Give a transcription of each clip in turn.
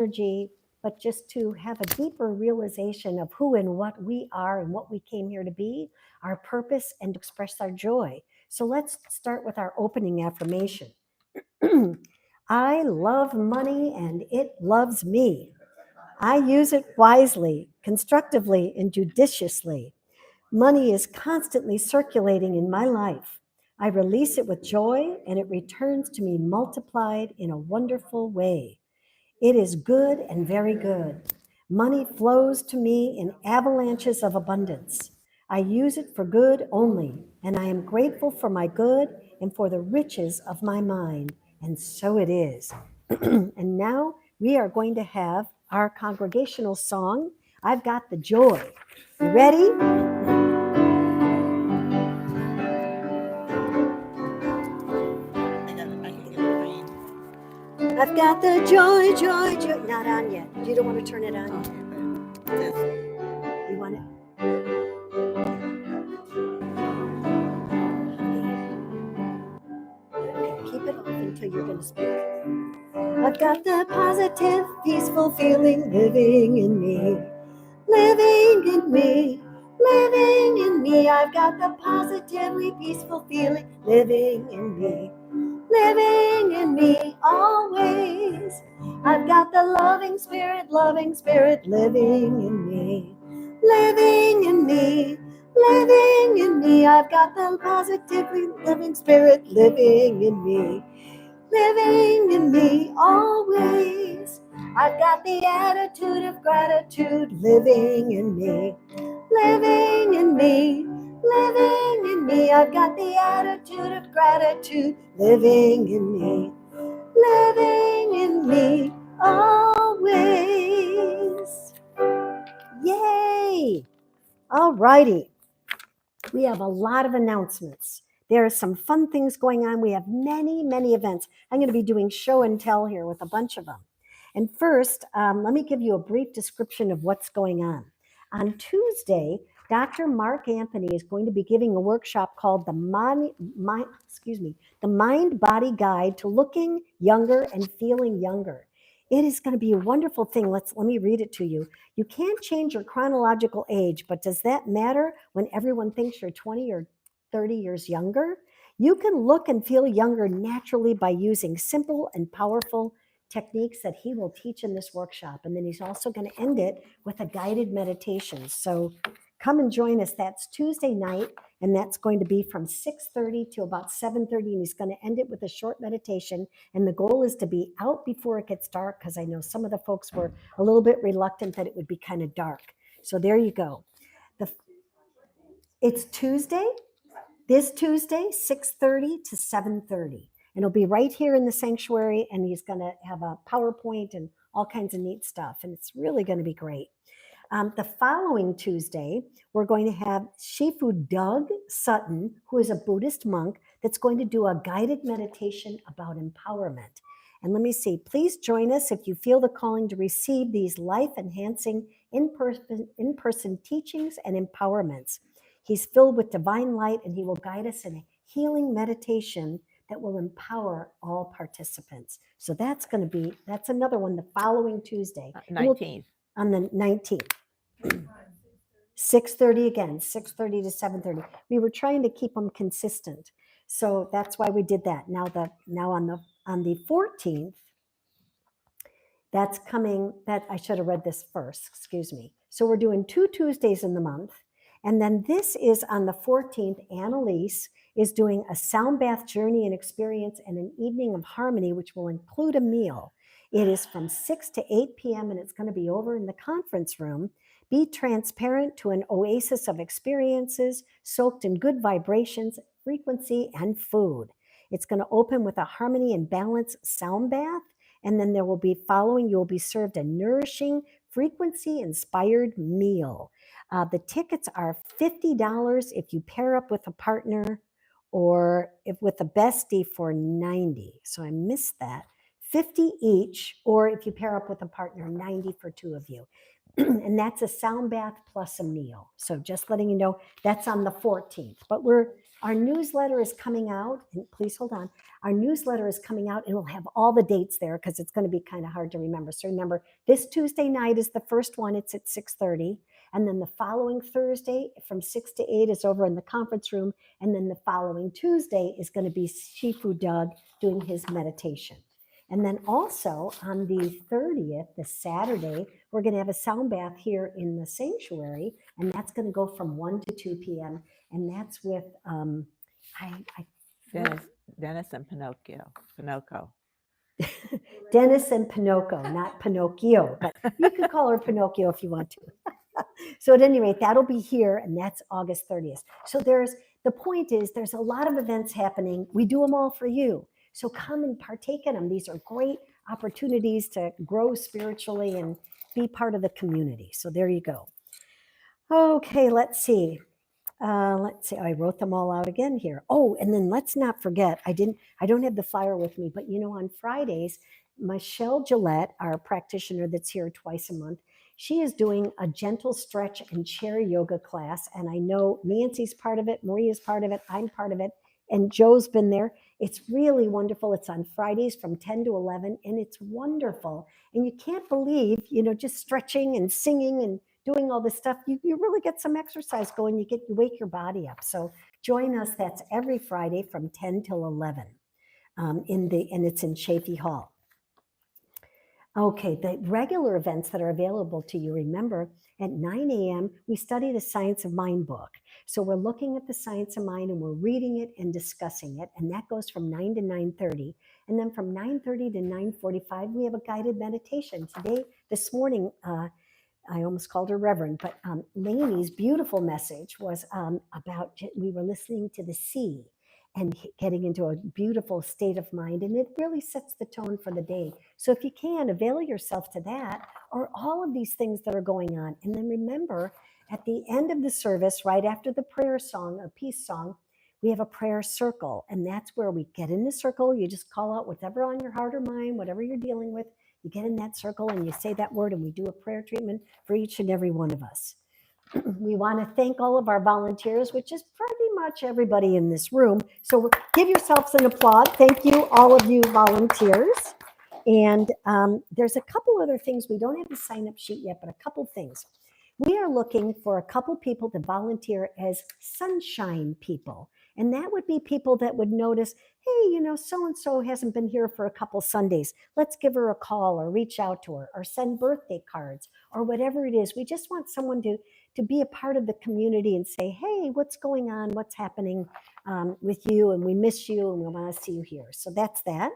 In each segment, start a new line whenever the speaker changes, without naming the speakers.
energy, but just to have a deeper realization of who and what we are and what we came here to be, our purpose, and to express our joy. So let's start with our opening affirmation. I love money and it loves me. I use it wisely, constructively, and judiciously. Money is constantly circulating in my life. I release it with joy and it returns to me multiplied in a wonderful way. It is good and very good. Money flows to me in avalanches of abundance. I use it for good only, and I am grateful for my good and for the riches of my mind. And so it is. And now we are going to have our congregational song, I've Got the Joy. You ready? I've got the joy, joy, joy. Not on yet. You don't want to turn it on yet. You want it? Okay, keep it off until you're going to speak. I've got the positive, peaceful feeling living in me. Living in me. Living in me. I've got the positively peaceful feeling living in me. Living in me always. I've got the loving spirit living in me. Living in me, living in me. I've got the positively living spirit living in me. Living in me always. I've got the attitude of gratitude living in me. Living in me, living in me. I've got the attitude of gratitude living in me. Living in me always. Yay! All righty. We have a lot of announcements. There are some fun things going on. We have many, many events. I'm going to be doing show and tell here with a bunch of them. And first, let me give you a brief description of what's going on. On Tuesday, Dr. Mark Anthony is going to be giving a workshop called the Mind-Body Guide to Looking Younger and Feeling Younger. It is going to be a wonderful thing. Let me read it to you. You can't change your chronological age, but does that matter when everyone thinks you're 20 or 30 years younger? You can look and feel younger naturally by using simple and powerful techniques that he will teach in this workshop. And then he's also going to end it with a guided meditation. So come and join us. That's Tuesday night, and that's going to be from 6:30 to about 7:30, and he's going to end it with a short meditation. And the goal is to be out before it gets dark, because I know some of the folks were a little bit reluctant that it would be kind of dark. So there you go. It's Tuesday, this Tuesday, 6:30 to 7:30. And it'll be right here in the sanctuary, and he's going to have a PowerPoint and all kinds of neat stuff, and it's really going to be great. The following Tuesday, we're going to have Shifu Doug Sutton, who is a Buddhist monk, that's going to do a guided meditation about empowerment. And let me see, please join us if you feel the calling to receive these life-enhancing in-person teachings and empowerments. He's filled with divine light, and he will guide us in a healing meditation that will empower all participants. So that's another one the following Tuesday.
19th.
On the 19th. 6:30 again, 6:30 to 7:30. We were trying to keep them consistent. So that's why we did that. Now on the 14th, that's coming, that I should have read this first, excuse me. So we're doing 2 Tuesdays in the month. And then this is on the 14th, Annalise is doing a sound bath journey and experience and an evening of harmony, which will include a meal. It is from 6 to 8 p.m. and it's going to be over in the conference room. Be transparent to an oasis of experiences soaked in good vibrations, frequency, and food. It's going to open with a harmony and balance sound bath. And then there will be you will be served a nourishing, frequency-inspired meal. The tickets are $50 if you pair up with a partner, or if with a bestie for $90. So I missed that. $50 each, or if you pair up with a partner, $90 for 2 of you. And that's a sound bath plus a meal. So just letting you know, that's on the 14th. But we're Our newsletter is coming out, and please hold on. Our newsletter is coming out, and we'll have all the dates there because it's going to be kind of hard to remember. So remember, this Tuesday night is the first one. It's at 6:30. And then the following Thursday from 6 to 8 is over in the conference room. And then the following Tuesday is going to be Shifu Doug doing his meditation. And then also on the 30th, the Saturday, we're going to have a sound bath here in the sanctuary. And that's going to go from 1 to 2 p.m. And that's with
Dennis and Pinocchio.
Dennis and Pinocchio, not Pinocchio, but you can call her Pinocchio if you want to. So at any rate, that'll be here, and that's August 30th. So the point is there's a lot of events happening. We do them all for you. So come and partake in them. These are great opportunities to grow spiritually and be part of the community. So there you go. Okay, let's see. I wrote them all out again here. Oh, and then let's not forget, I don't have the flyer with me, but on Fridays, Michelle Gillette, our practitioner that's here twice a month, she is doing a gentle stretch and chair yoga class. And I know Nancy's part of it, Maria's part of it, I'm part of it, and Joe's been there. It's really wonderful. It's on Fridays from 10 to 11, and it's wonderful. And you can't believe, just stretching and singing and doing all this stuff, you really get some exercise going. You wake your body up. So join us. That's every Friday from 10 till 11 and it's in Chafee Hall. Okay, the regular events that are available to you, remember, at 9 a.m., we study the Science of Mind book. So we're looking at the Science of Mind and we're reading it and discussing it. And that goes from 9 to 9:30. And then from 9:30 to 9:45, we have a guided meditation. This morning, I almost called her Reverend, but Lainey's beautiful message was about, we were listening to the sea and getting into a beautiful state of mind. And it really sets the tone for the day. So if you can, avail yourself to that or all of these things that are going on. And then remember, at the end of the service, right after the prayer song, a peace song, we have a prayer circle. And that's where we get in the circle. You just call out whatever on your heart or mind, whatever you're dealing with. You get in that circle and you say that word, and we do a prayer treatment for each and every one of us. We want to thank all of our volunteers, which is pretty much everybody in this room. So give yourselves an applause. Thank you, all of you volunteers. And there's a couple other things. We don't have the sign-up sheet yet, but a couple things. We are looking for a couple people to volunteer as sunshine people. And that would be people that would notice, hey, so-and-so hasn't been here for a couple Sundays. Let's give her a call or reach out to her or send birthday cards or whatever it is. We just want someone to be a part of the community and say, hey, what's going on? What's happening with you? And we miss you and we want to see you here. So that's that.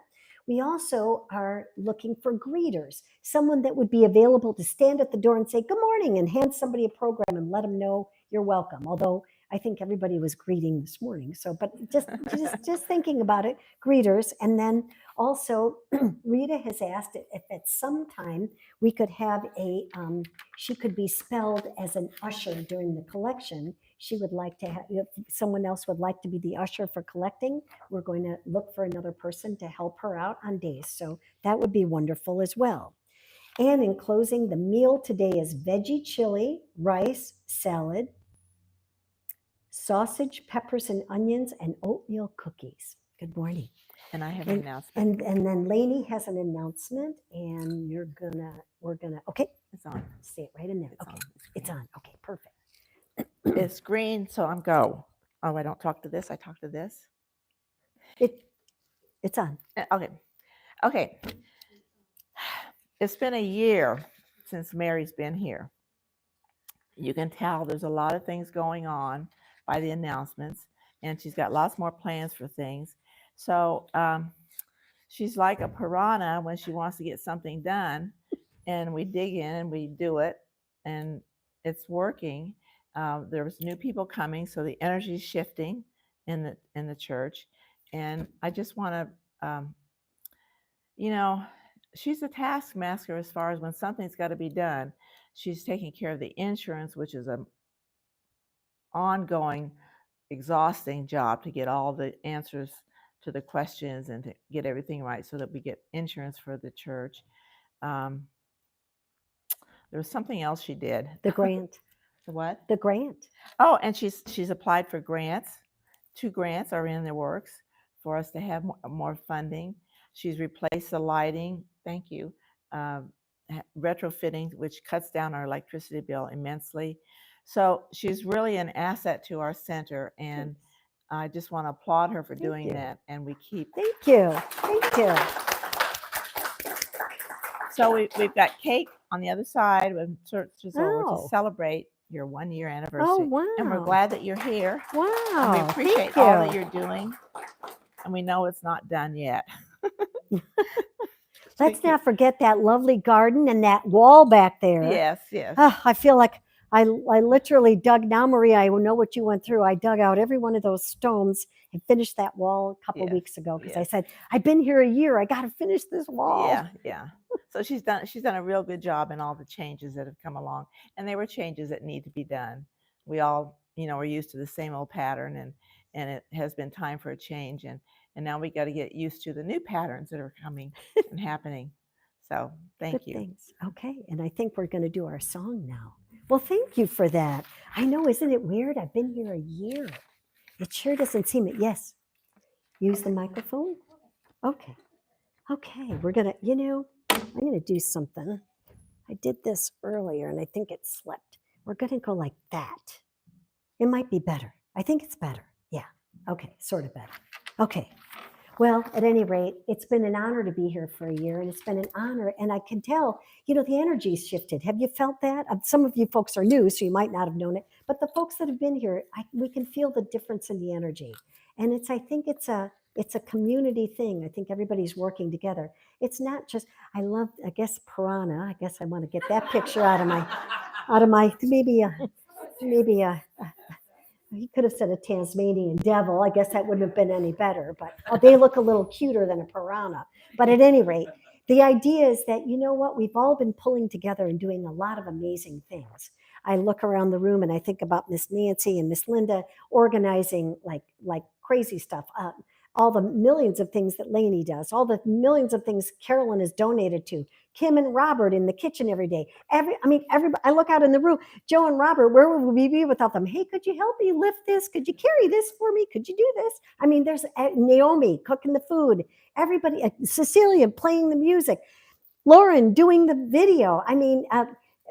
We also are looking for greeters, someone that would be available to stand at the door and say, good morning, and hand somebody a program and let them know you're welcome. Although I think everybody was greeting this morning. So, but just thinking about it, greeters. And also Rita has asked if at some time we could have she could be spelled as an usher during the collection. She would like to have, if someone else would like to be the usher for collecting, we're going to look for another person to help her out on days. So that would be wonderful as well. And in closing, the meal today is veggie chili, rice, salad, sausage, peppers and onions, and oatmeal cookies. Good morning.
And I have an announcement.
And then Lainey has an announcement, and we're gonna, okay.
It's on.
Say it right in there. Okay. It's on. Okay, perfect.
It's green, so I'm go. Oh, I don't talk to this. I talk to this.
It's on.
Okay. It's been a year since Mary's been here. You can tell there's a lot of things going on by the announcements, and she's got lots more plans for things. So she's like a piranha when she wants to get something done, and we dig in and we do it, and it's working. There's new people coming, so the energy is shifting in the church, and I just want to, she's a taskmaster as far as when something's got to be done. She's taking care of the insurance, which is an ongoing, exhausting job to get all the answers to the questions and to get everything right so that we get insurance for the church. There was something else she did.
The grant.
The what?
The grant.
Oh, and she's applied for grants, 2 grants are in the works for us to have more funding. She's replaced the lighting, thank you, retrofitting, which cuts down our electricity bill immensely. So she's really an asset to our center, and I just want to applaud her for doing that. And we keep.
Thank you. Thank you.
So we've got cake on the other side with churches over
Oh.
to celebrate your 1-year anniversary.
Oh, wow.
And we're glad that you're here.
Wow.
And we appreciate all that you're doing. And we know it's not done yet.
Let's not forget that lovely garden and that wall back there.
Yes, yes.
Oh, I feel like I literally dug, now Maria, I know what you went through. I dug out every one of those stones and finished that wall a couple weeks ago because I said, I've been here a year. I got to finish this wall.
Yeah, yeah. So she's done a real good job in all the changes that have come along. And they were changes that need to be done. We all, we're used to the same old pattern, and it has been time for a change. And now we got to get used to the new patterns that are coming and happening. So thank you.
Thanks. Okay. And I think we're going to do our song now. Well, thank you for that. I know, isn't it weird? I've been here a year. It sure doesn't seem it. Yes. Use the microphone. Okay. Okay. We're going to, I'm going to do something. I did this earlier and I think it slipped. We're going to go like that. It might be better. I think it's better. Yeah. Okay. Sort of better. Okay. Well, at any rate, it's been an honor to be here for a year, and it's been an honor. And I can tell, the energy's shifted. Have you felt that? Some of you folks are new, so you might not have known it. But the folks that have been here, we can feel the difference in the energy. And I think it's a community thing. I think everybody's working together. It's not just, I guess piranha. I guess I want to get that picture out of my maybe a he could have said a Tasmanian devil. I guess that wouldn't have been any better, but they look a little cuter than a piranha. But at any rate, the idea is that, what, we've all been pulling together and doing a lot of amazing things. I look around the room and I think about Miss Nancy and Miss Linda organizing like crazy stuff. All the millions of things that Lainey does, all the millions of things Carolyn has donated to, Kim and Robert in the kitchen every day. Everybody, I look out in the room, Joe and Robert, where would we be without them? Hey, could you help me lift this? Could you carry this for me? Could you do this? There's Naomi cooking the food, everybody, Cecilia playing the music, Lauren doing the video.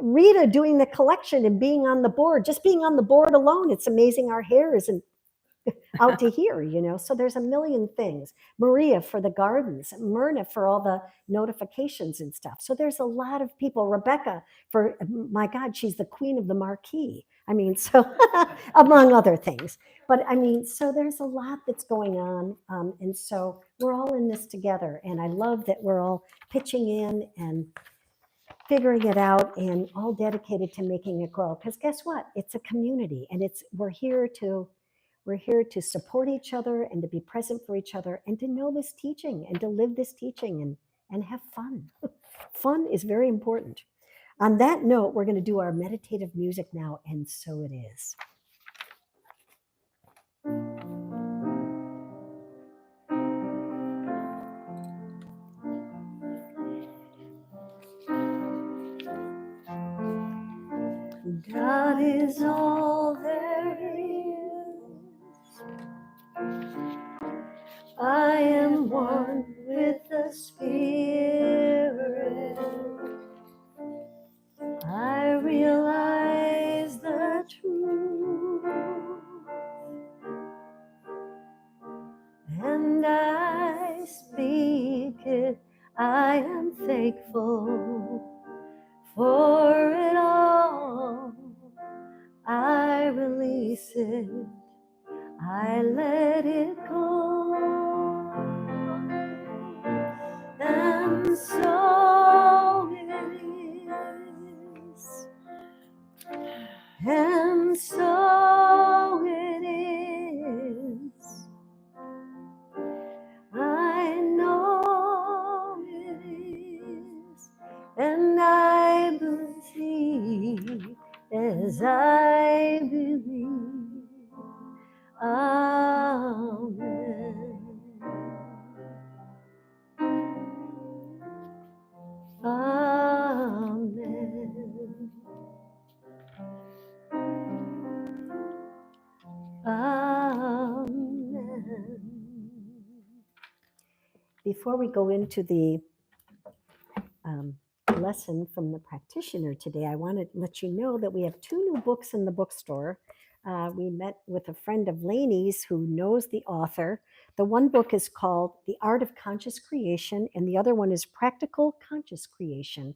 Rita doing the collection and being on the board, just being on the board alone. It's amazing our hair isn't out to here, so there's a million things. Maria for the gardens, Myrna for all the notifications and stuff. So there's a lot of people. Rebecca for, my God, she's the queen of the marquee. So among other things, but so there's a lot that's going on. And so we're all in this together. And I love that we're all pitching in and figuring it out and all dedicated to making it grow. Because guess what? It's a community, and we're here to support each other and to be present for each other and to know this teaching and to live this teaching and have fun. Fun is very important. On that note, we're going to do our meditative music now, and so it is. God is all there is. I am one with the Spirit. I realize the truth, and I speak it. I am thankful for it all. I release it. I let it go. And so it is. And so it is. I know it is. And I believe as I believe. Amen. Amen. Amen. before we go into the lesson from the practitioner today, I want to let you know that we have 2 new books in the bookstore. We met with a friend of Lainey's who knows the author. The one book is called The Art of Conscious Creation, and the other one is Practical Conscious Creation.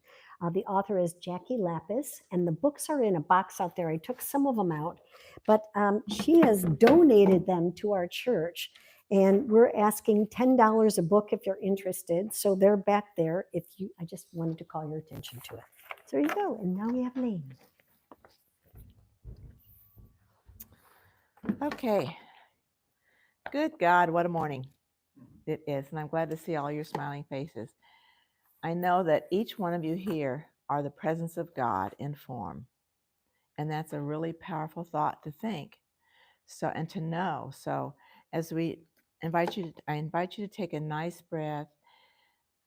The author is Jackie Lapis, and the books are in a box out there. I took some of them out, but she has donated them to our church. And we're asking $10 a book if you're interested. So they're back there if you, I just wanted to call your attention to it. So there you go. And now we have Lane.
Okay. Good God, what a morning it is. And I'm glad to see all your smiling faces. I know that each one of you here are the presence of God in form. And that's a really powerful thought to think. So, and to know. So as I invite you to take a nice breath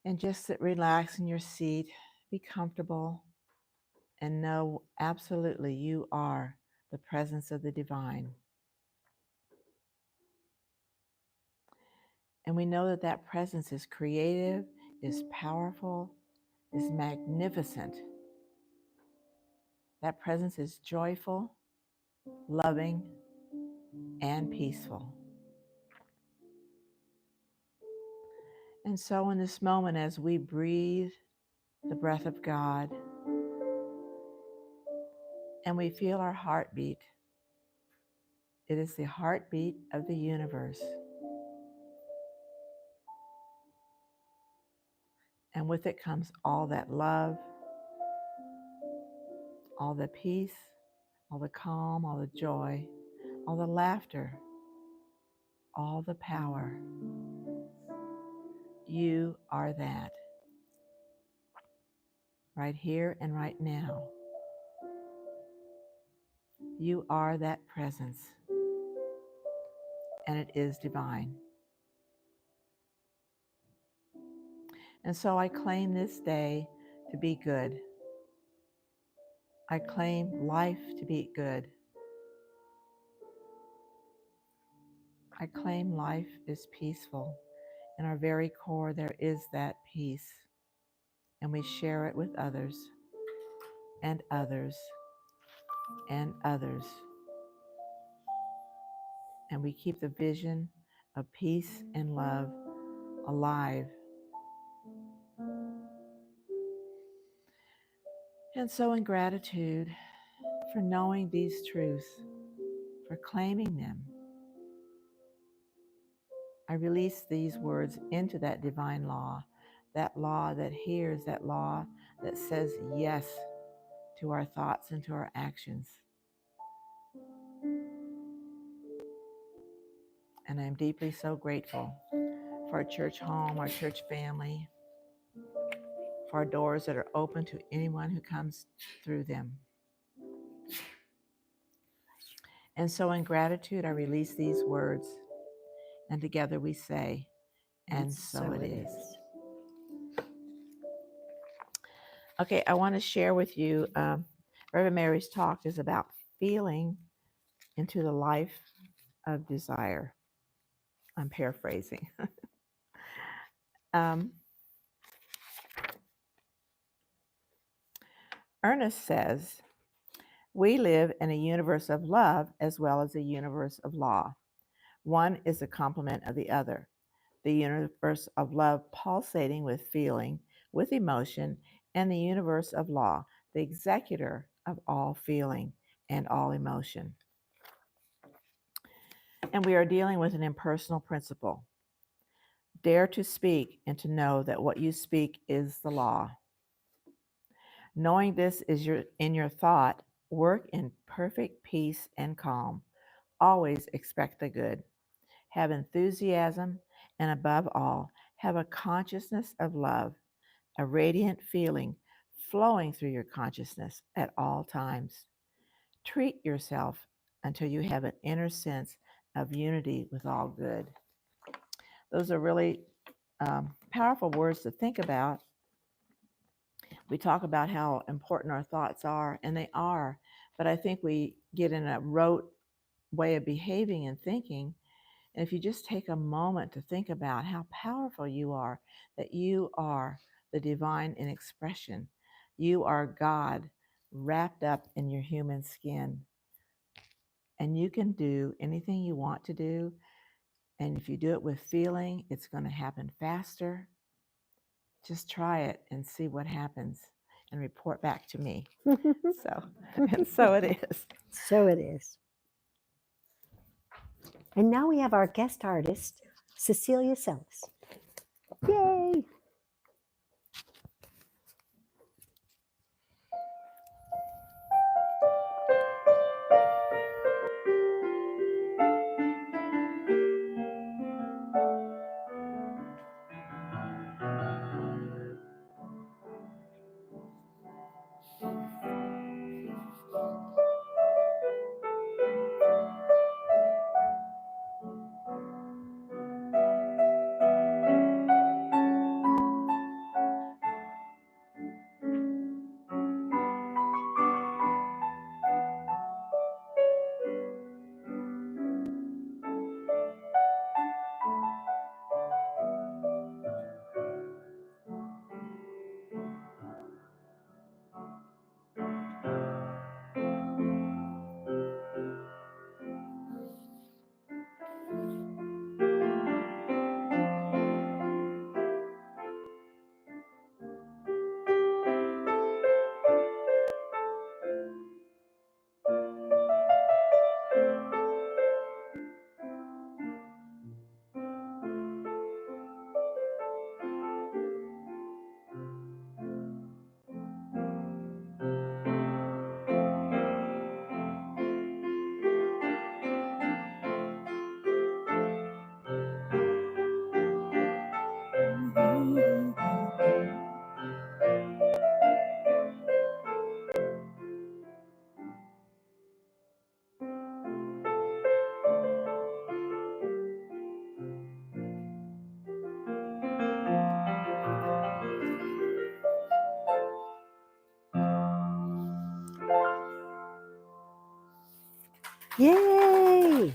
and just relax in your seat, be comfortable, and know absolutely you are the presence of the divine. And we know that that presence is creative, is powerful, is magnificent. That presence is joyful, loving, and peaceful. And so in this moment, as we breathe the breath of God and we feel our heartbeat, it is the heartbeat of the universe. And with it comes all that love, all the peace, all the calm, all the joy, all the laughter, all the power. You are that. Right here and right now. You are that presence. And it is divine. And so I claim this day to be good. I claim life to be good. I claim life is peaceful. In our very core, there is that peace. And we share it with others, and others, and others. And we keep the vision of peace and love alive. And so in gratitude for knowing these truths, for claiming them, I release these words into that divine law that hears, that law that says yes to our thoughts and to our actions. And I'm deeply so grateful for our church home, our church family, for our doors that are open to anyone who comes through them. And so in gratitude, I release these words, and together we say, and so it is. Okay, I want to share with you, Reverend Mary's talk is about feeling into the life of desire. I'm paraphrasing. Ernest says, we live in a universe of love as well as a universe of law. One is a complement of the other. The universe of love pulsating with feeling, with emotion, and the universe of law, the executor of all feeling and all emotion. And we are dealing with an impersonal principle. Dare to speak and to know that what you speak is the law. Knowing this is in your thought, work in perfect peace and calm. Always expect the good. Have enthusiasm, and above all, have a consciousness of love, a radiant feeling flowing through your consciousness at all times. Treat yourself until you have an inner sense of unity with all good. Those are really powerful words to think about. We talk about how important our thoughts are, and they are, but I think we get in a rote way of behaving and thinking, And if you just take a moment to think about how powerful you are, that you are the divine in expression, you are God wrapped up in your human skin, and you can do anything you want to do. And if you do it with feeling, it's going to happen faster. Just try it and see what happens and report back to me. So, and so it is.
So it is. And now we have our guest artist, Cecilia Sellis. Yay! Yay!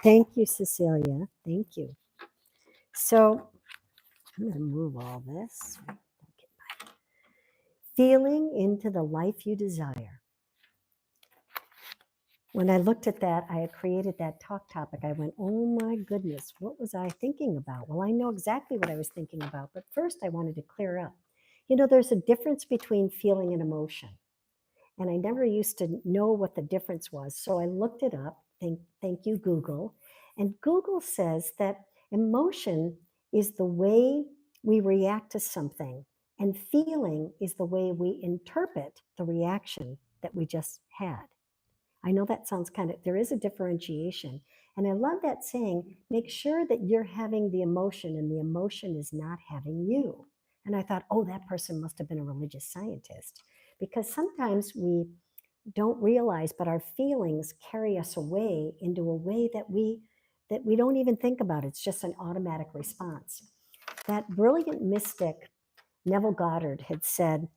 Thank you, Cecilia. Thank you. So I'm going to move all this. Feeling into the life you desire. When I looked at that, I had created that talk topic. I went, oh my goodness, what was I thinking about? Well, I know exactly what I was thinking about, but first I wanted to clear up. You know, there's a difference between feeling and emotion. And I never used to know what the difference was. So I looked it up. Thank you, Google. And Google says that emotion is the way we react to something, and feeling is the way we interpret the reaction that we just had. I know that sounds there is a differentiation. And I love that saying, make sure that you're having the emotion and the emotion is not having you. And I thought, oh, that person must have been a religious scientist, because sometimes we don't realize, but our feelings carry us away into a way that we don't even think about. It's just an automatic response. That brilliant mystic, Neville Goddard, had said,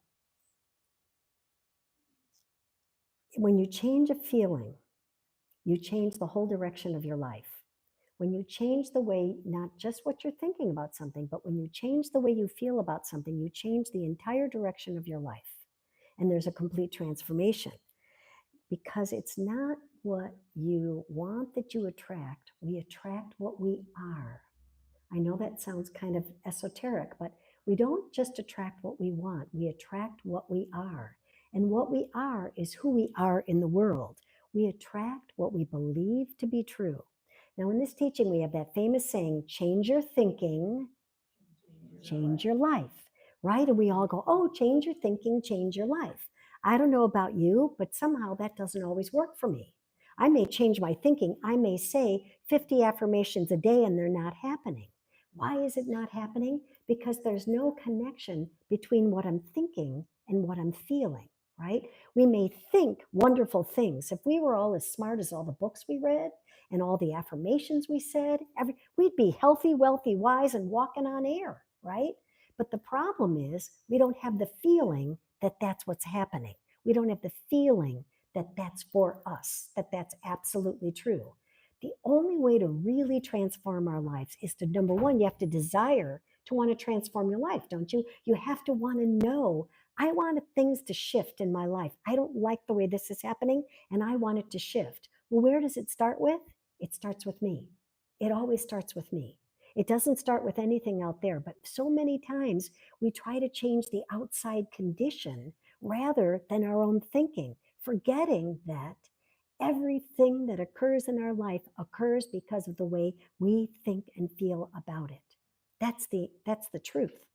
when you change a feeling, you change the whole direction of your life. When you change the way, not just what you're thinking about something, but when you change the way you feel about something, you change the entire direction of your life. And there's a complete transformation, because it's not what you want that you attract. We attract what we are. I know that sounds kind of esoteric, but we don't just attract what we want. We attract what we are. And what we are is who we are in the world. We attract what we believe to be true. Now, in this teaching, we have that famous saying, change your thinking, change your life, right? And we all go, oh, change your thinking, change your life. I don't know about you, but somehow that doesn't always work for me. I may change my thinking. I may say 50 affirmations a day and they're not happening. Why is it not happening? Because there's no connection between what I'm thinking and what I'm feeling, right? We may think wonderful things. If we were all as smart as all the books we read and all the affirmations we said, we'd be healthy, wealthy, wise, and walking on air, right? But the problem is we don't have the feeling that that's what's happening. We don't have the feeling that that's for us, that that's absolutely true. The only way to really transform our lives is to, number one, you have to desire to want to transform your life, don't you? You have to want to know, I want things to shift in my life. I don't like the way this is happening, and I want it to shift. Well, where does it start with? It starts with me. It always starts with me. It doesn't start with anything out there, but so many times we try to change the outside condition rather than our own thinking, forgetting that everything that occurs in our life occurs because of the way we think and feel about it. That's the truth.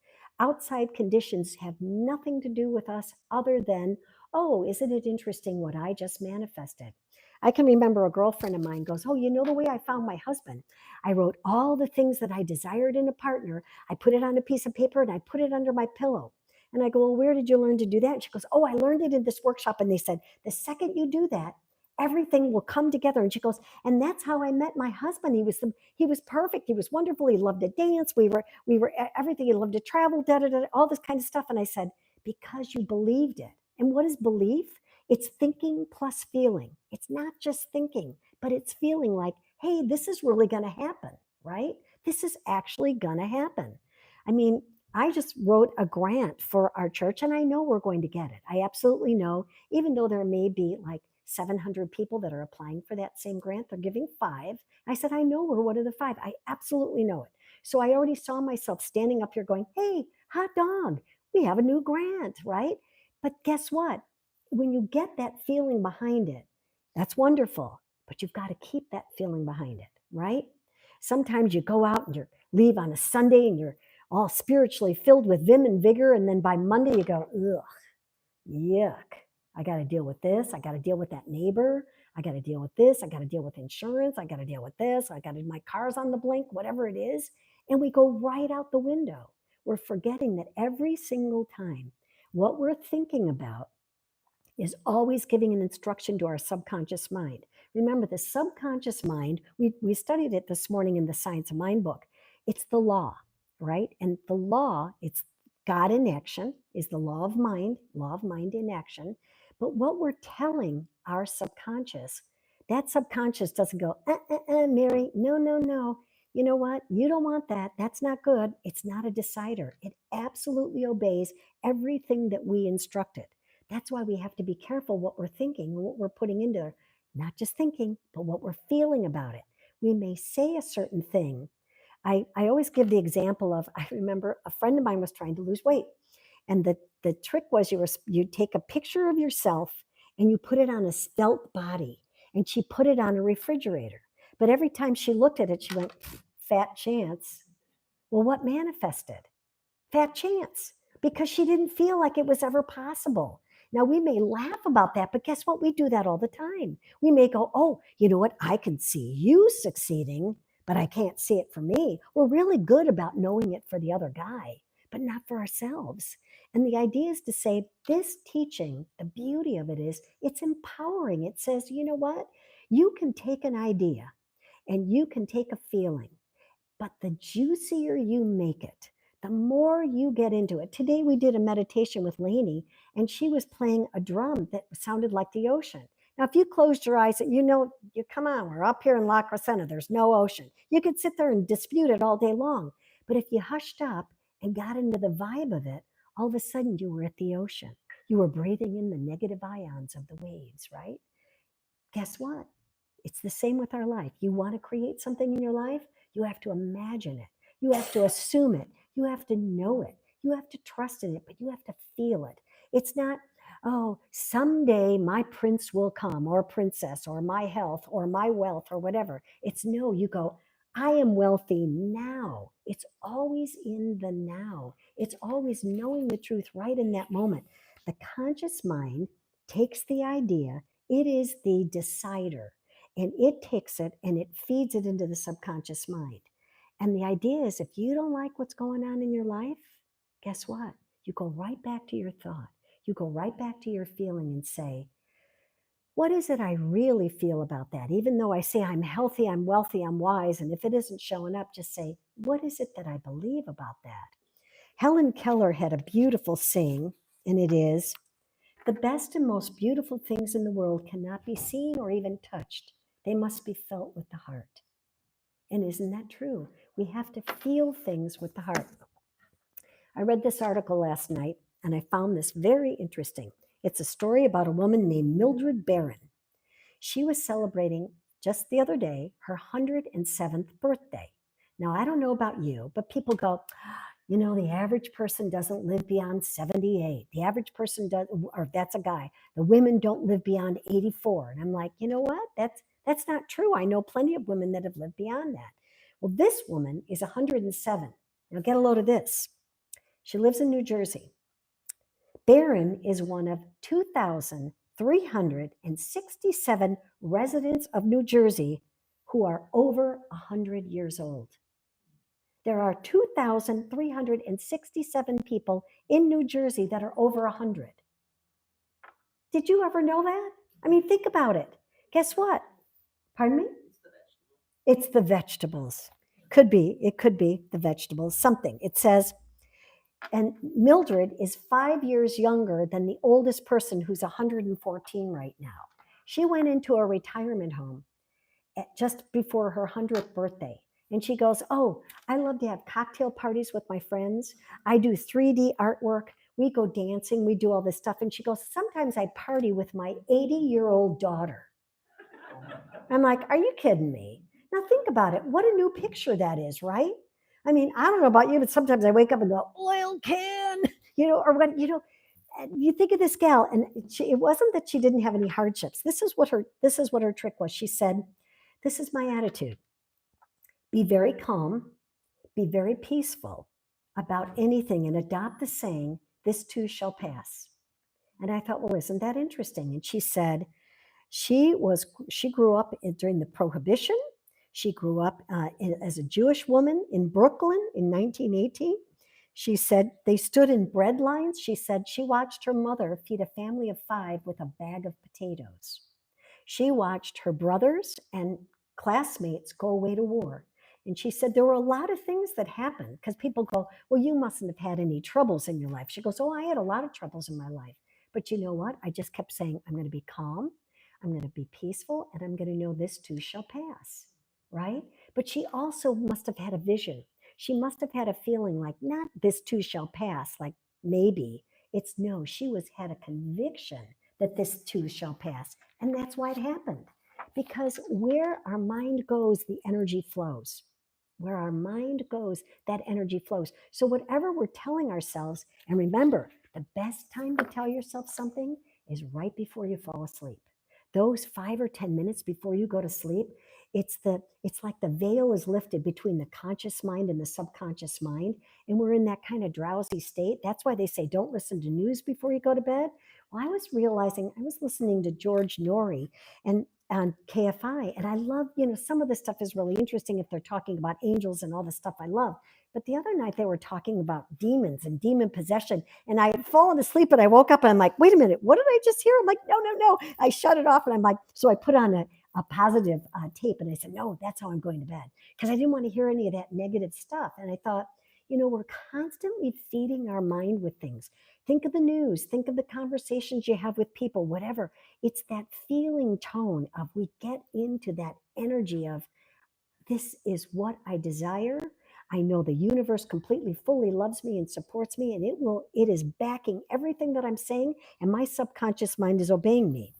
Outside conditions have nothing to do with us other than, oh, isn't it interesting what I just manifested? I can remember a girlfriend of mine goes, oh, you know the way I found my husband? I wrote all the things that I desired in a partner. I put it on a piece of paper and I put it under my pillow. And I go, well, where did you learn to do that? And she goes, oh, I learned it in this workshop. And they said, the second you do that, everything will come together. And she goes, and that's how I met my husband. He was perfect. He was wonderful. He loved to dance. We were everything. He loved to travel, all this kind of stuff. And I said, because you believed it. And what is belief? It's thinking plus feeling. It's not just thinking, but it's feeling like, hey, this is really going to happen, right? This is actually going to happen. I mean, I just wrote a grant for our church and I know we're going to get it. I absolutely know, even though there may be like 700 people that are applying for that same grant, they're giving 5. I said, I know we're one of the 5. I absolutely know it. So I already saw myself standing up here going, hey, hot dog, we have a new grant, right? But guess what? When you get that feeling behind it, that's wonderful, but you've got to keep that feeling behind it, right? Sometimes you go out and you leave on a Sunday and you're all spiritually filled with vim and vigor. And then by Monday, you go, ugh, yuck. I got to deal with this. I got to deal with that neighbor. I got to deal with this. I got to deal with insurance. I got to deal with this. I got to, my car's on the blink, whatever it is. And we go right out the window. We're forgetting that every single time what we're thinking about is always giving an instruction to our subconscious mind. Remember, the subconscious mind, we studied it this morning in the Science of Mind book. It's the law, right? And the law, it's God in action, is the law of mind in action. But what we're telling our subconscious, that subconscious doesn't go, Mary, no, no, no. You know what? You don't want that. That's not good. It's not a decider. It absolutely obeys everything that we instruct it. That's why we have to be careful what we're thinking and what we're putting into there. Not just thinking, but what we're feeling about it. We may say a certain thing. I always give the example of, I remember a friend of mine was trying to lose weight. And the trick was you take a picture of yourself and you put it on a svelte body. And she put it on a refrigerator. But every time she looked at it, she went, fat chance. Well, what manifested? Fat chance, because she didn't feel like it was ever possible. Now, we may laugh about that, but guess what? We do that all the time. We may go, oh, you know what? I can see you succeeding, but I can't see it for me. We're really good about knowing it for the other guy, but not for ourselves. And the idea is to say, this teaching, the beauty of it is it's empowering. It says, you know what? You can take an idea and you can take a feeling, but the juicier you make it, the more you get into it. Today we did a meditation with Lainey, and she was playing a drum that sounded like the ocean. Now, if you closed your eyes, you come on, we're up here in La Crescenta, there's no ocean. You could sit there and dispute it all day long. But if you hushed up and got into the vibe of it, all of a sudden you were at the ocean. You were breathing in the negative ions of the waves, right? Guess what? It's the same with our life. You want to create something in your life, you have to imagine it. You have to assume it. You have to know it. You have to trust in it, but you have to feel it. It's not, oh, someday my prince will come, or princess, or my health, or my wealth, or whatever. It's no, you go, I am wealthy now. It's always in the now. It's always knowing the truth right in that moment. The conscious mind takes the idea, it is the decider, and it takes it and it feeds it into the subconscious mind. And the idea is, if you don't like what's going on in your life, guess what? You go right back to your thought. You go right back to your feeling and say, what is it I really feel about that? Even though I say I'm healthy, I'm wealthy, I'm wise, and if it isn't showing up, just say, what is it that I believe about that? Helen Keller had a beautiful saying, and it is, The best and most beautiful things in the world cannot be seen or even touched. They must be felt with the heart. And isn't that true? We have to feel things with the heart. I read this article last night and I found this very interesting. It's a story about a woman named Mildred Barron. She was celebrating just the other day her 107th birthday. Now, I don't know about you, but people go, you know, the average person doesn't live beyond 78. The average person does, or that's a guy. The women don't live beyond 84. And I'm like, you know what? That's not true. I know plenty of women that have lived beyond that. Well, this woman is 107. Now, get a load of this. She lives in New Jersey. Barron is one of 2,367 residents of New Jersey who are over 100 years old. There are 2,367 people in New Jersey that are over 100. Did you ever know that? I mean, think about it. Guess what? Pardon me? It's the vegetables. It could be the vegetables, something. It says, and Mildred is 5 years younger than the oldest person who's 114 right now. She went into a retirement home just before her 100th birthday. And she goes, oh, I love to have cocktail parties with my friends. I do 3D artwork. We go dancing. We do all this stuff. And she goes, sometimes I party with my 80-year-old daughter. I'm like, are you kidding me? Now think about it. What a new picture that is, right? I mean, I don't know about you, but sometimes I wake up and go, oil can, or what, you think of this gal, and it wasn't that she didn't have any hardships. This is what her trick was. She said, this is my attitude. Be very calm, be very peaceful about anything, and adopt the saying, this too shall pass. And I thought, well, isn't that interesting? And she said, she grew up during the Prohibition. She grew up as a Jewish woman in Brooklyn in 1918. She said they stood in bread lines. She said she watched her mother feed a family of 5 with a bag of potatoes. She watched her brothers and classmates go away to war. And she said there were a lot of things that happened because people go, well, you mustn't have had any troubles in your life. She goes, oh, I had a lot of troubles in my life. But you know what? I just kept saying, I'm going to be calm. I'm going to be peaceful, and I'm going to know this too shall pass, right? But she also must have had a vision. She must have had a feeling like not this too shall pass, like maybe. It's no, she had a conviction that this too shall pass. And that's why it happened. Because where our mind goes, the energy flows. Where our mind goes, that energy flows. So whatever we're telling ourselves, and remember, the best time to tell yourself something is right before you fall asleep. Those 5 or 10 minutes before you go to sleep, it's like the veil is lifted between the conscious mind and the subconscious mind, and we're in that kind of drowsy state. That's why they say don't listen to news before you go to bed. Well, I was listening to George Norrie and on KFI, and I love, some of the stuff is really interesting if they're talking about angels and all the stuff I love. But the other night they were talking about demons and demon possession, and I had fallen asleep and I woke up and I'm like, wait a minute, what did I just hear? I'm like, no. I shut it off and I'm like, so I put on a positive tape and I said, no, that's how I'm going to bed, because I didn't want to hear any of that negative stuff. And I thought, we're constantly feeding our mind with things. Think of the news, think of the conversations you have with people, whatever. It's that feeling tone of we get into that energy of this is what I desire. I know the universe completely, fully loves me and supports me, and it is backing everything that I'm saying, and my subconscious mind is obeying me.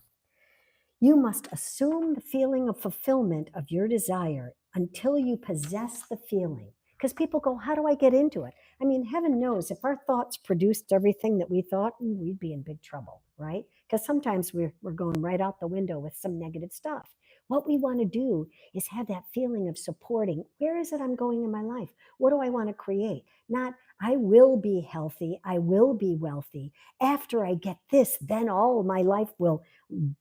You must assume the feeling of fulfillment of your desire until you possess the feeling. Because people go, how do I get into it? I mean, heaven knows if our thoughts produced everything that we thought, we'd be in big trouble, right? Because sometimes we're going right out the window with some negative stuff. What we want to do is have that feeling of supporting. Where is it I'm going in my life? What do I want to create? Not, I will be healthy. I will be wealthy. After I get this, then all my life will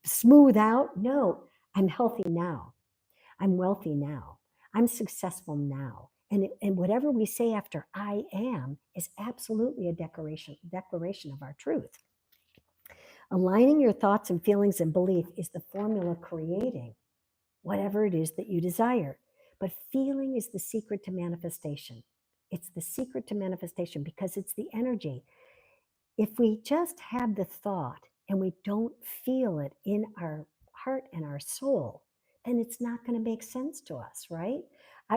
smooth out. No, I'm healthy now. I'm wealthy now. I'm successful now. And whatever we say after I am is absolutely a declaration of our truth. Aligning your thoughts and feelings and belief is the formula creating whatever it is that you desire. But feeling is the secret to manifestation. It's the secret to manifestation because it's the energy. If we just had the thought and we don't feel it in our heart and our soul, then it's not going to make sense to us, right?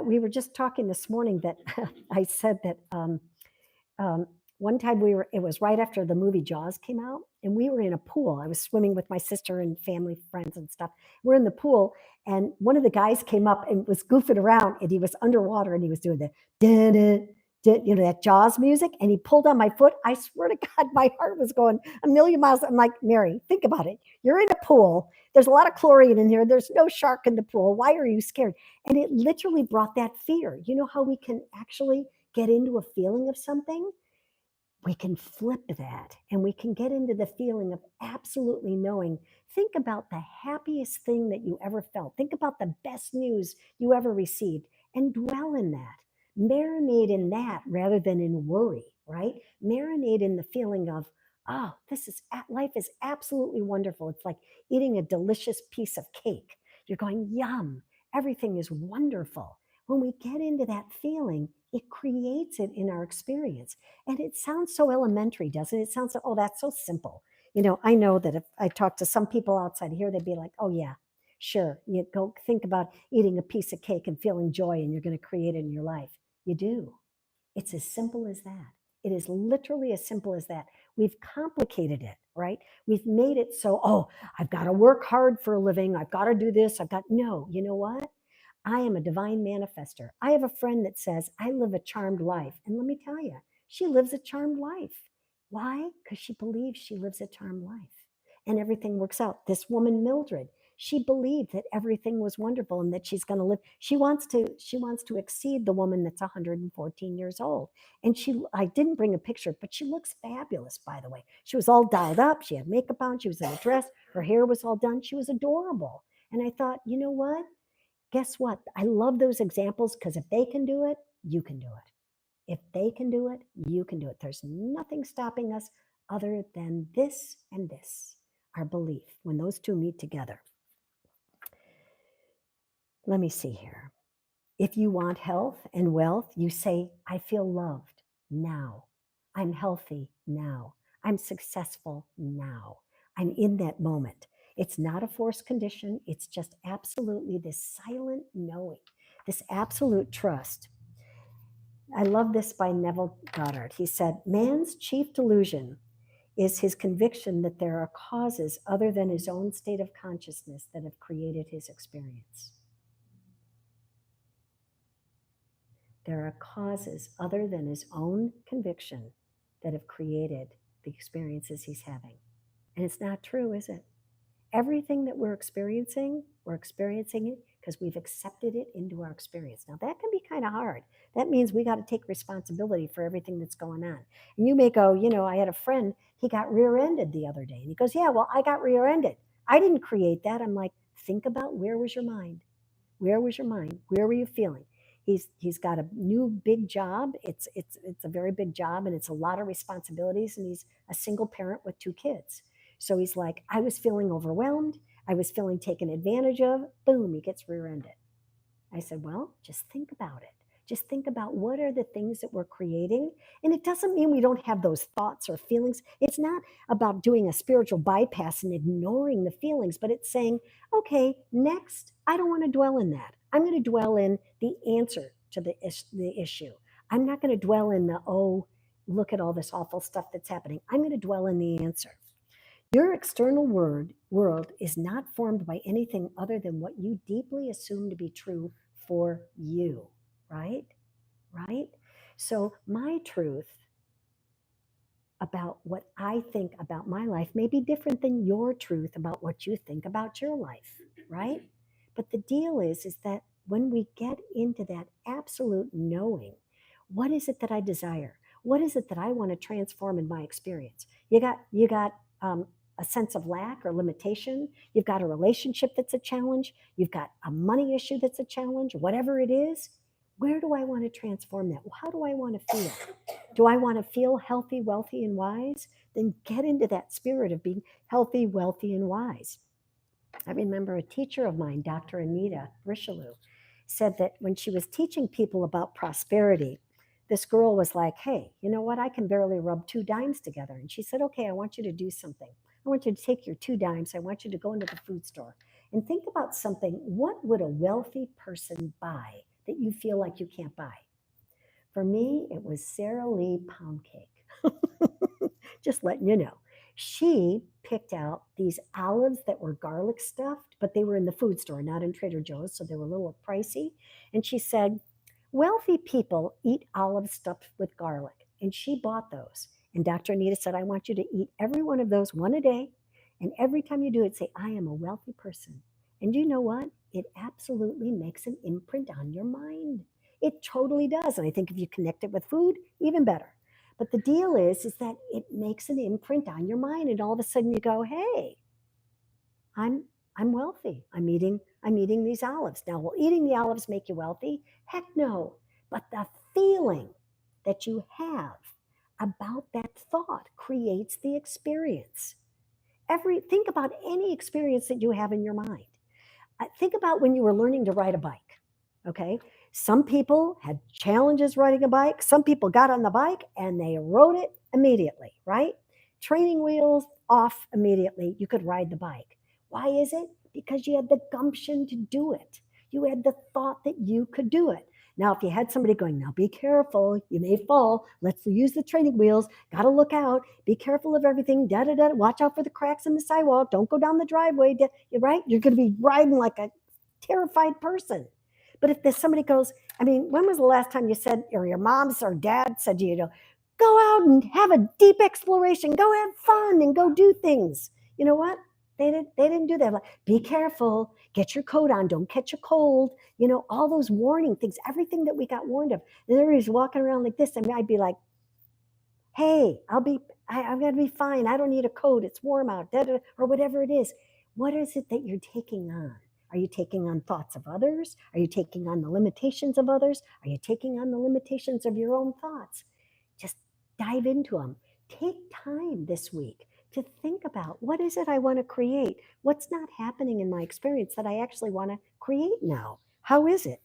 We were just talking this morning that I said that um, one time it was right after the movie Jaws came out, and we were in a pool. I was swimming with my sister and family, friends, and stuff. We're in the pool, and one of the guys came up and was goofing around, and he was underwater, and he was doing the that Jaws music, and he pulled on my foot. I swear to God, my heart was going a million miles. I'm like, Mary, think about it. You're in a pool. There's a lot of chlorine in here. There's no shark in the pool. Why are you scared? And it literally brought that fear. You know how we can actually get into a feeling of something? We can flip that and we can get into the feeling of absolutely knowing. Think about the happiest thing that you ever felt. Think about the best news you ever received and dwell in that. Marinate in that rather than in worry, right? Marinate in the feeling of, oh, life is absolutely wonderful. It's like eating a delicious piece of cake. You're going, yum, everything is wonderful. When we get into that feeling, it creates it in our experience. And it sounds so elementary, doesn't it? It sounds like, oh, that's so simple. I know that if I talk to some people outside here, they'd be like, oh, yeah, sure. You go think about eating a piece of cake and feeling joy, and you're going to create it in your life. You do. It's as simple as that. It is literally as simple as that. We've complicated it, right? We've made it so, oh, I've got to work hard for a living. I've got to do this. No, you know what? I am a divine manifester. I have a friend that says, I live a charmed life. And let me tell you, she lives a charmed life. Why? Because she believes she lives a charmed life and everything works out. This woman, Mildred, she believed that everything was wonderful and that she's going to live. She wants to exceed the woman that's 114 years old. And I didn't bring a picture, but she looks fabulous, by the way. She was all dolled up. She had makeup on. She was in a dress. Her hair was all done. She was adorable. And I thought, you know what? Guess what? I love those examples because if they can do it, you can do it. If they can do it, you can do it. There's nothing stopping us other than this and this, our belief, when those two meet together. Let me see here. If you want health and wealth, you say, I feel loved now. I'm healthy now. I'm successful now. I'm in that moment. It's not a forced condition. It's just absolutely this silent knowing, this absolute trust. I love this by Neville Goddard. He said, man's chief delusion is his conviction that there are causes other than his own state of consciousness that have created his experience. There are causes other than his own conviction that have created the experiences he's having. And it's not true, is it? Everything that we're experiencing it because we've accepted it into our experience. Now, that can be kind of hard. That means we got to take responsibility for everything that's going on. And you may go, I had a friend, he got rear-ended the other day. And he goes, yeah, well, I got rear-ended. I didn't create that. I'm like, think about where was your mind? Where was your mind? Where were you feeling? He's got a new big job. It's a very big job and it's a lot of responsibilities. And he's a single parent with 2 kids. So he's like, I was feeling overwhelmed. I was feeling taken advantage of. Boom, he gets rear-ended. I said, well, just think about it. Just think about what are the things that we're creating. And it doesn't mean we don't have those thoughts or feelings. It's not about doing a spiritual bypass and ignoring the feelings, but it's saying, okay, next, I don't want to dwell in that. I'm going to dwell in the answer to the issue. I'm not going to dwell in the, oh, look at all this awful stuff that's happening. I'm going to dwell in the answer. Your external world is not formed by anything other than what you deeply assume to be true for you, right? Right? So my truth about what I think about my life may be different than your truth about what you think about your life, right? But the deal is that when we get into that absolute knowing, what is it that I desire? What is it that I want to transform in my experience? You got a sense of lack or limitation. You've got a relationship that's a challenge. You've got a money issue that's a challenge. Whatever it is, where do I want to transform that? How do I want to feel? Do I want to feel healthy, wealthy, and wise? Then get into that spirit of being healthy, wealthy, and wise. I remember a teacher of mine, Dr. Anita Richelieu, said that when she was teaching people about prosperity, this girl was like, hey, you know what? I can barely rub 2 dimes together. And she said, okay, I want you to do something. I want you to take your 2 dimes. I want you to go into the food store and think about something. What would a wealthy person buy that you feel like you can't buy? For me, it was Sara Lee pound cake. Just letting you know. She picked out these olives that were garlic stuffed, but they were in the food store, not in Trader Joe's, so they were a little pricey. And she said, wealthy people eat olives stuffed with garlic. And she bought those. And Dr. Anita said, I want you to eat every one of those, one a day. And every time you do it, say, I am a wealthy person. And you know what? It absolutely makes an imprint on your mind. It totally does. And I think if you connect it with food, even better. But the deal is that it makes an imprint on your mind. And all of a sudden you go, hey, I'm wealthy. I'm eating these olives. Now, will eating the olives make you wealthy? Heck no. But the feeling that you have about that thought creates the experience. Think about any experience that you have in your mind. Think about when you were learning to ride a bike. Okay. Some people had challenges riding a bike. Some people got on the bike and they rode it immediately, right? Training wheels off immediately. You could ride the bike. Why is it? Because you had the gumption to do it. You had the thought that you could do it. Now, if you had somebody going, now be careful, you may fall. Let's use the training wheels. Got to look out. Be careful of everything. Da da da. Watch out for the cracks in the sidewalk. Don't go down the driveway. You're right. You're going to be riding like a terrified person. But if there's somebody goes, I mean, when was the last time you said, or your mom's or dad said to you, go out and have a deep exploration, go have fun and go do things. You know what? They didn't do that. Like, be careful, get your coat on, don't catch a cold. You know, all those warning things, everything that we got warned of. And everybody's walking around like this. I mean, I'd be like, hey, I'm going to be fine. I don't need a coat. It's warm out, or whatever it is. What is it that you're taking on? Are you taking on thoughts of others? Are you taking on the limitations of others? Are you taking on the limitations of your own thoughts? Just dive into them. Take time this week to think about, what is it I want to create? What's not happening in my experience that I actually want to create now? How is it?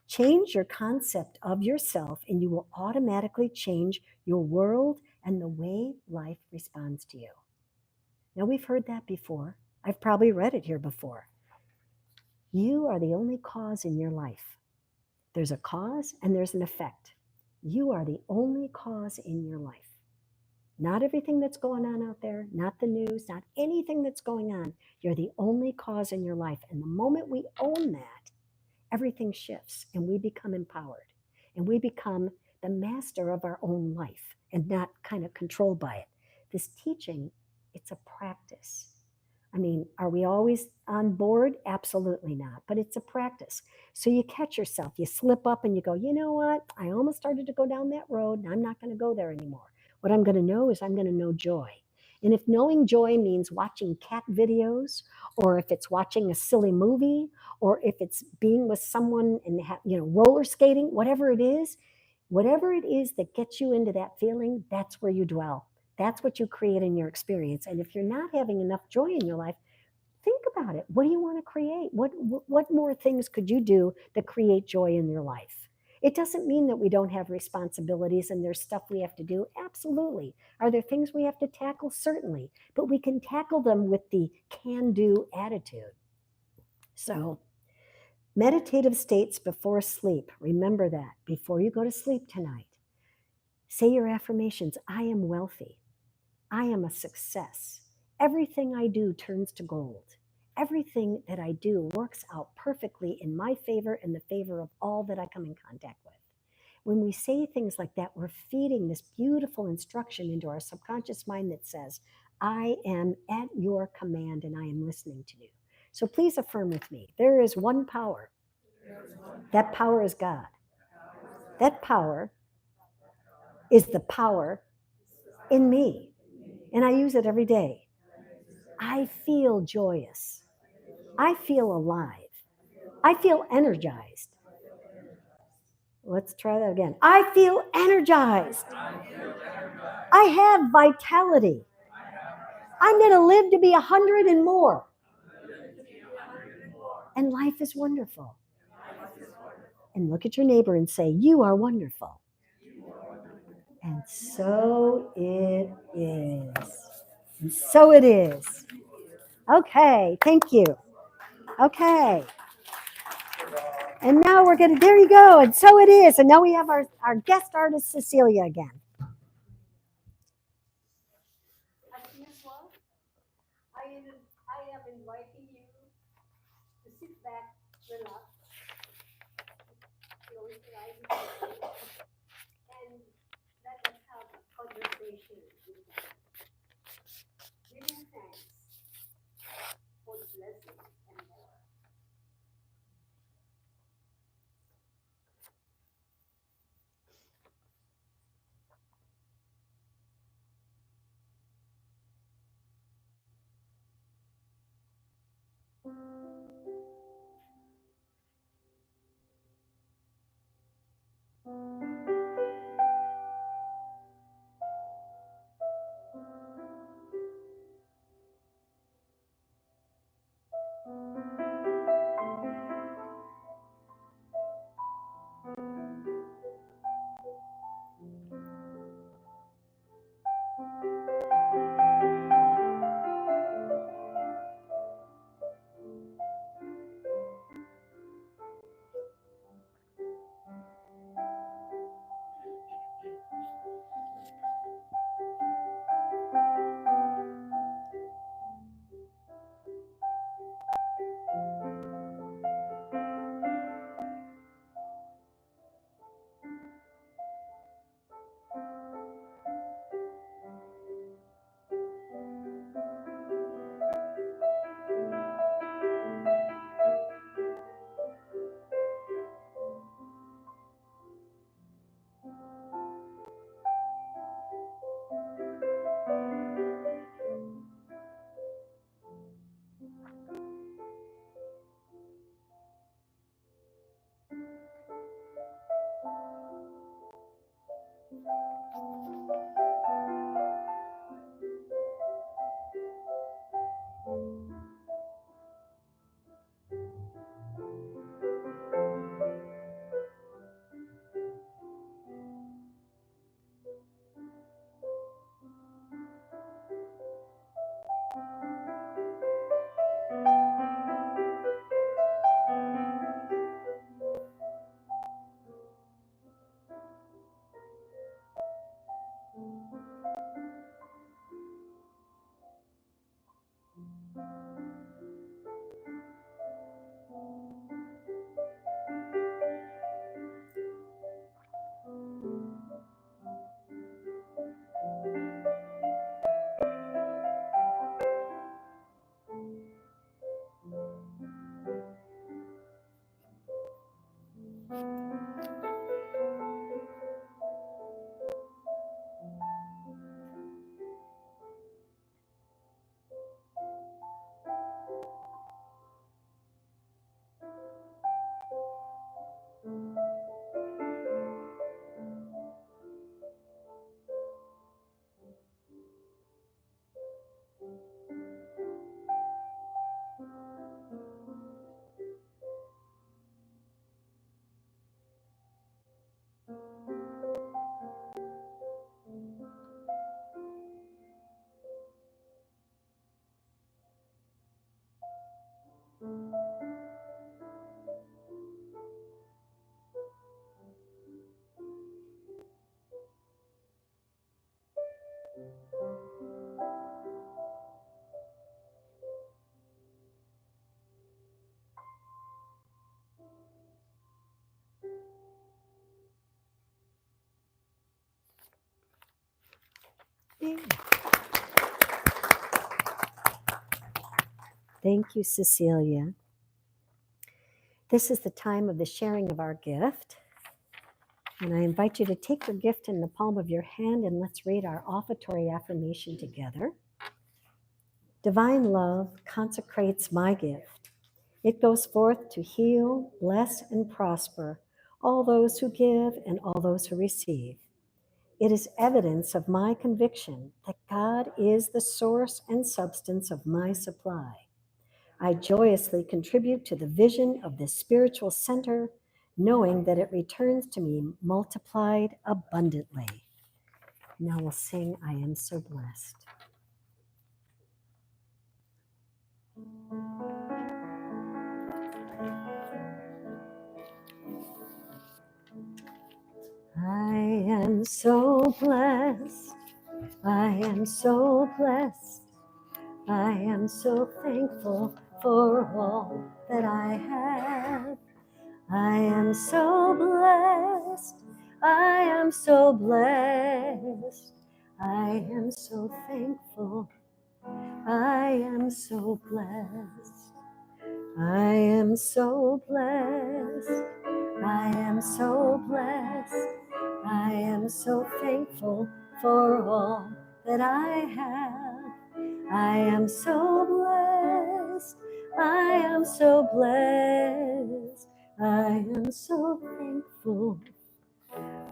Change your concept of yourself and you will automatically change your world and the way life responds to you. Now, we've heard that before. I've probably read it here before. You are the only cause in your life. There's a cause and there's an effect. You are the only cause in your life. Not everything that's going on out there, not the news, not anything that's going on. You're the only cause in your life. And the moment we own that, everything shifts and we become empowered and we become the master of our own life and not kind of controlled by it. This teaching, it's a practice. I mean, are we always on board? Absolutely not, but it's a practice. So you catch yourself, you slip up and you go, you know what? I almost started to go down that road and I'm not going to go there anymore. What I'm going to know is I'm going to know joy. And if knowing joy means watching cat videos, or if it's watching a silly movie, or if it's being with someone and roller skating, whatever it is that gets you into that feeling, that's where you dwell. That's what you create in your experience. And if you're not having enough joy in your life, think about it. What do you want to create? What more things could you do that create joy in your life? It doesn't mean that we don't have responsibilities and there's stuff we have to do. Absolutely. Are there things we have to tackle? Certainly. But we can tackle them with the can-do attitude. So, meditative states before sleep. Remember that. Before you go to sleep tonight, say your affirmations. I am wealthy. I am a success. Everything I do turns to gold. Everything that I do works out perfectly in my favor and the favor of all that I come in contact with. When we say things like that, we're feeding this beautiful instruction into our subconscious mind that says, I am at your command and I am listening to you. So please affirm with me. There is one power. That power is God. That power is the power in me. And I use it every day. I feel joyous. I feel alive. I feel energized. Let's try that again. I feel energized. I have vitality. I'm going to live to be 100 and more. And life is wonderful. And look at your neighbor and say, you are wonderful. And so it is. And so it is. Okay, thank you. Okay. And now we're going to, there you go. And so it is. And now we have our guest artist, Cecilia, again. I am inviting you to sit back, relax, close your eyes, and let us have a conversation with God. Giving thanks for the blessings and more. Thank you, Cecilia. This is the time of the sharing of our gift. And I invite you to take your gift in the palm of your hand and let's read our offertory affirmation together. Divine love consecrates my gift. It goes forth to heal, bless, and prosper all those who give and all those who receive. It is evidence of my conviction that God is the source and substance of my supply. I joyously contribute to the vision of this spiritual center, knowing that it returns to me multiplied abundantly. Now we'll sing, I am so blessed. I am so blessed. I am so blessed. I am so thankful for all that I have. I am so blessed. I am so blessed. I am so thankful. I am so blessed. I am so blessed. I am so blessed. I am so thankful for all that I have. I am so blessed. I am so blessed. I am so thankful.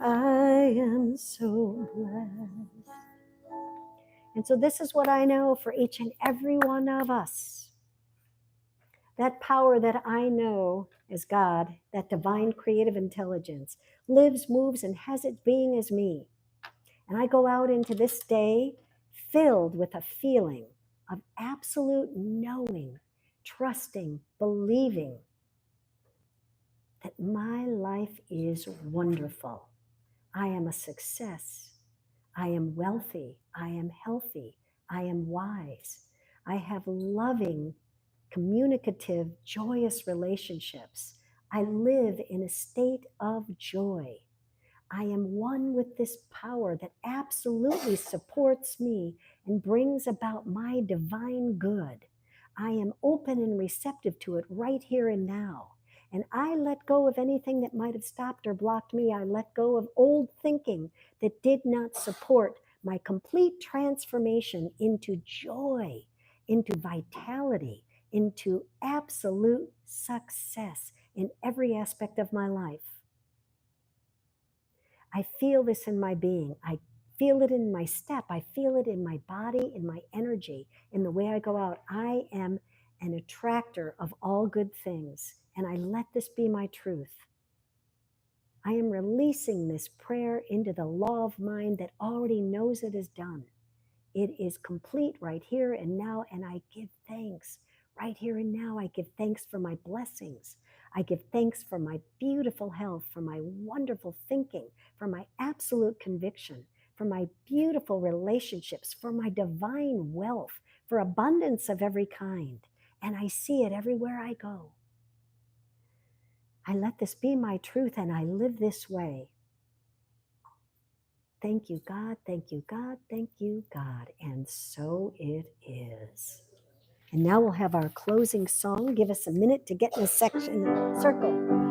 I am so blessed. And so this is what I know for each and every one of us. That power that I know as God, that divine creative intelligence, lives, moves, and has its being as me. And I go out into this day filled with a feeling of absolute knowing, trusting, believing that my life is wonderful. I am a success. I am wealthy. I am healthy. I am wise. I have loving, communicative, joyous relationships. I live in a state of joy. I am one with this power that absolutely supports me and brings about my divine good. I am open and receptive to it right here and now. And I let go of anything that might have stopped or blocked me. I let go of old thinking that did not support my complete transformation into joy, into vitality, into absolute success in every aspect of my life. I feel this in my being. I feel it in my step. I feel it in my body, in my energy, in the way I go out. I am an attractor of all good things, and I let this be my truth. I am releasing this prayer into the law of mind that already knows it is done. It is complete right here and now, and I give thanks. Right here and now, I give thanks for my blessings. I give thanks for my beautiful health, for my wonderful thinking, for my absolute conviction, for my beautiful relationships, for my divine wealth, for abundance of every kind. And I see it everywhere I go. I let this be my truth, and I live this way. Thank you, God. Thank you, God. Thank you, God. And so it is. And now we'll have our closing song. Give us a minute to get in a section circle.